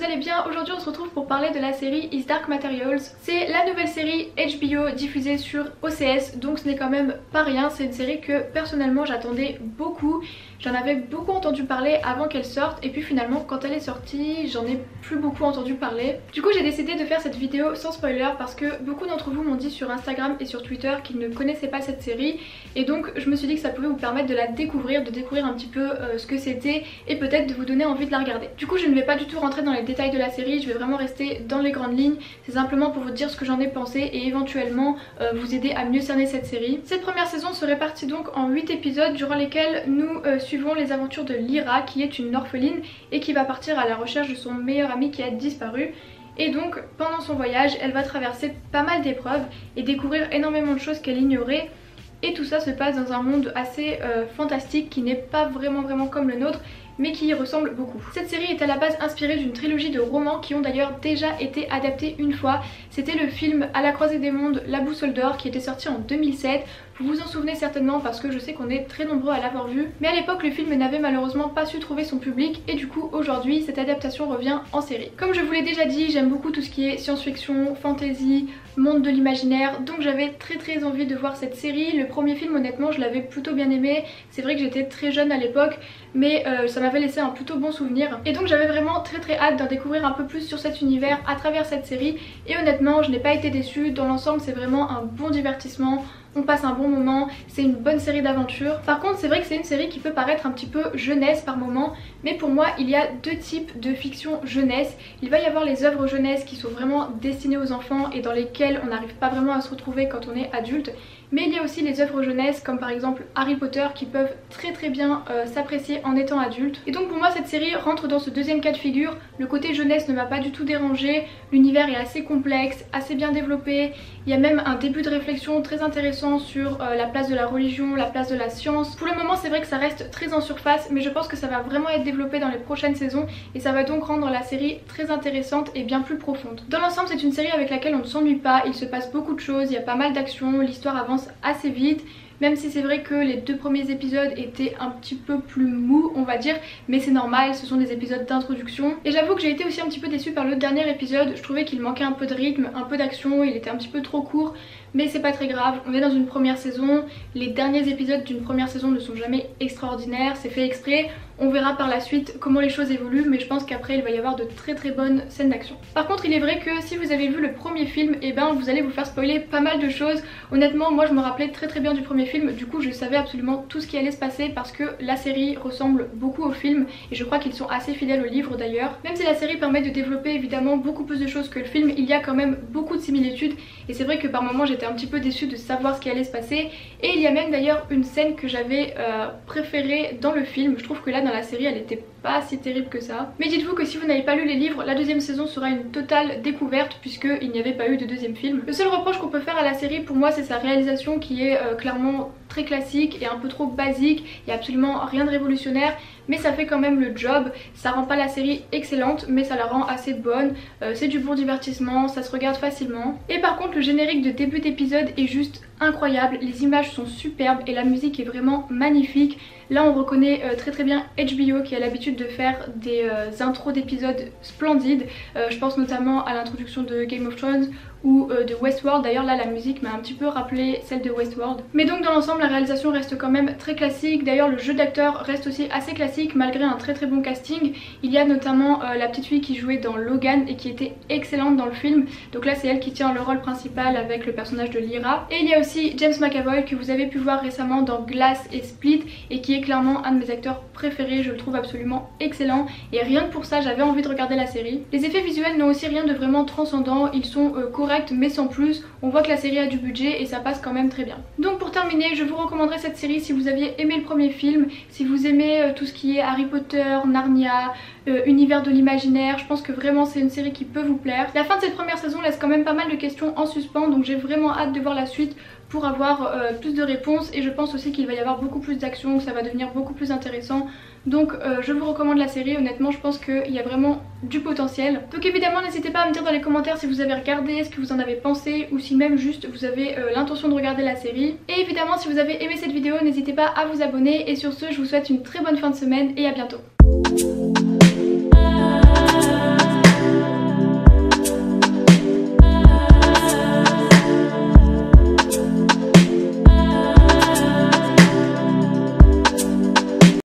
vous allez bien. Aujourd'hui on se retrouve pour parler de la série His Dark Materials. C'est la nouvelle série HBO diffusée sur OCS, donc ce n'est quand même pas rien. C'est une série que personnellement j'attendais beaucoup. J'en avais beaucoup entendu parler avant qu'elle sorte et puis finalement quand elle est sortie j'en ai plus beaucoup entendu parler. Du coup j'ai décidé de faire cette vidéo sans spoiler parce que beaucoup d'entre vous m'ont dit sur Instagram et sur Twitter qu'ils ne connaissaient pas cette série et donc je me suis dit que ça pouvait vous permettre de la découvrir, de découvrir un petit peu ce que c'était et peut-être de vous donner envie de la regarder. Du coup je ne vais pas du tout rentrer dans les détails de la série, je vais vraiment rester dans les grandes lignes. C'est simplement pour vous dire ce que j'en ai pensé et éventuellement vous aider à mieux cerner cette série. Cette première saison se répartit donc en 8 épisodes durant lesquels nous suivons les aventures de Lyra qui est une orpheline et qui va partir à la recherche de son meilleur ami qui a disparu. Et donc pendant son voyage elle va traverser pas mal d'épreuves et découvrir énormément de choses qu'elle ignorait. Et tout ça se passe dans un monde assez fantastique qui n'est pas vraiment comme le nôtre mais qui y ressemble beaucoup. Cette série est à la base inspirée d'une trilogie de romans qui ont d'ailleurs déjà été adaptés une fois. C'était le film À la croisée des mondes, La boussole d'or qui était sorti en 2007. Vous vous en souvenez certainement parce que je sais qu'on est très nombreux à l'avoir vu. Mais à l'époque le film n'avait malheureusement pas su trouver son public et du coup aujourd'hui cette adaptation revient en série. Comme je vous l'ai déjà dit, j'aime beaucoup tout ce qui est science-fiction, fantasy, monde de l'imaginaire, donc j'avais très envie de voir cette série. Le premier film honnêtement je l'avais plutôt bien aimé, c'est vrai que j'étais très jeune à l'époque mais ça m'avait laissé un plutôt bon souvenir et donc j'avais vraiment très hâte d'en découvrir un peu plus sur cet univers à travers cette série et honnêtement je n'ai pas été déçue. Dans l'ensemble c'est vraiment un bon divertissement, on passe un bon moment, c'est une bonne série d'aventure. Par contre c'est vrai que c'est une série qui peut paraître un petit peu jeunesse par moment, mais pour moi il y a deux types de fiction jeunesse. Il va y avoir les œuvres jeunesse qui sont vraiment destinées aux enfants et dans lesquelles on n'arrive pas vraiment à se retrouver quand on est adulte. Mais il y a aussi les œuvres jeunesse comme par exemple Harry Potter qui peuvent très bien s'apprécier en étant adulte. Et donc pour moi cette série rentre dans ce deuxième cas de figure. Le côté jeunesse ne m'a pas du tout dérangé, l'univers est assez complexe, assez bien développé. Il y a même un début de réflexion très intéressant sur la place de la religion, la place de la science. Pour le moment c'est vrai que ça reste très en surface mais je pense que ça va vraiment être développé dans les prochaines saisons et ça va donc rendre la série très intéressante et bien plus profonde. Dans l'ensemble c'est une série avec laquelle on ne s'ennuie pas, il se passe beaucoup de choses, il y a pas mal d'actions, l'histoire avance assez vite. Même si c'est vrai que les deux premiers épisodes étaient un petit peu plus mous on va dire, mais c'est normal, ce sont des épisodes d'introduction. Et j'avoue que j'ai été aussi un petit peu déçue par le dernier épisode, je trouvais qu'il manquait un peu de rythme, un peu d'action, il était un petit peu trop court. Mais c'est pas très grave, on est dans une première saison, les derniers épisodes d'une première saison ne sont jamais extraordinaires, c'est fait exprès. On verra par la suite comment les choses évoluent mais je pense qu'après il va y avoir de très bonnes scènes d'action. Par contre il est vrai que si vous avez vu le premier film, et ben vous allez vous faire spoiler pas mal de choses. Honnêtement moi je me rappelais très bien du premier film, du coup je savais absolument tout ce qui allait se passer parce que la série ressemble beaucoup au film et je crois qu'ils sont assez fidèles au livre d'ailleurs. Même si la série permet de développer évidemment beaucoup plus de choses que le film, il y a quand même beaucoup de similitudes et c'est vrai que par moments j'étais un petit peu déçue de savoir ce qui allait se passer. Et il y a même d'ailleurs une scène que j'avais préférée dans le film, je trouve que là dans la série elle était pas si terrible que ça. Mais dites-vous que si vous n'avez pas lu les livres, la deuxième saison sera une totale découverte puisqu'il n'y avait pas eu de deuxième film. Le seul reproche qu'on peut faire à la série pour moi c'est sa réalisation qui est clairement très classique et un peu trop basique, il n'y a absolument rien de révolutionnaire mais ça fait quand même le job. Ça rend pas la série excellente mais ça la rend assez bonne, c'est du bon divertissement, ça se regarde facilement. Et par contre le générique de début d'épisode est juste incroyable, les images sont superbes et la musique est vraiment magnifique. Là on reconnaît très bien HBO qui a l'habitude de faire des intros d'épisodes splendides, je pense notamment à l'introduction de Game of Thrones ou de Westworld. D'ailleurs là la musique m'a un petit peu rappelé celle de Westworld. Mais donc dans l'ensemble la réalisation reste quand même très classique, d'ailleurs le jeu d'acteur reste aussi assez classique malgré un très bon casting. Il y a notamment la petite fille qui jouait dans Logan et qui était excellente dans le film, donc là c'est elle qui tient le rôle principal avec le personnage de Lyra. Et il y a aussi James McAvoy que vous avez pu voir récemment dans Glass et Split et qui est clairement un de mes acteurs préférés, je le trouve absolument excellent et rien que pour ça j'avais envie de regarder la série. Les effets visuels n'ont aussi rien de vraiment transcendant, ils sont corrects mais sans plus, on voit que la série a du budget et ça passe quand même très bien. Donc pour terminer je vous recommanderais cette série si vous aviez aimé le premier film, si vous aimez tout ce qui est Harry Potter, Narnia, univers de l'imaginaire, je pense que vraiment c'est une série qui peut vous plaire. La fin de cette première saison laisse quand même pas mal de questions en suspens donc j'ai vraiment hâte de voir la suite pour avoir plus de réponses et je pense aussi qu'il va y avoir beaucoup plus d'action, que ça va devenir beaucoup plus intéressant. Donc je vous recommande la série, honnêtement je pense qu'il y a vraiment du potentiel. Donc évidemment n'hésitez pas à me dire dans les commentaires si vous avez regardé, ce que vous en avez pensé ou si même juste vous avez l'intention de regarder la série. Et évidemment si vous avez aimé cette vidéo n'hésitez pas à vous abonner et sur ce je vous souhaite une très bonne fin de semaine et à bientôt.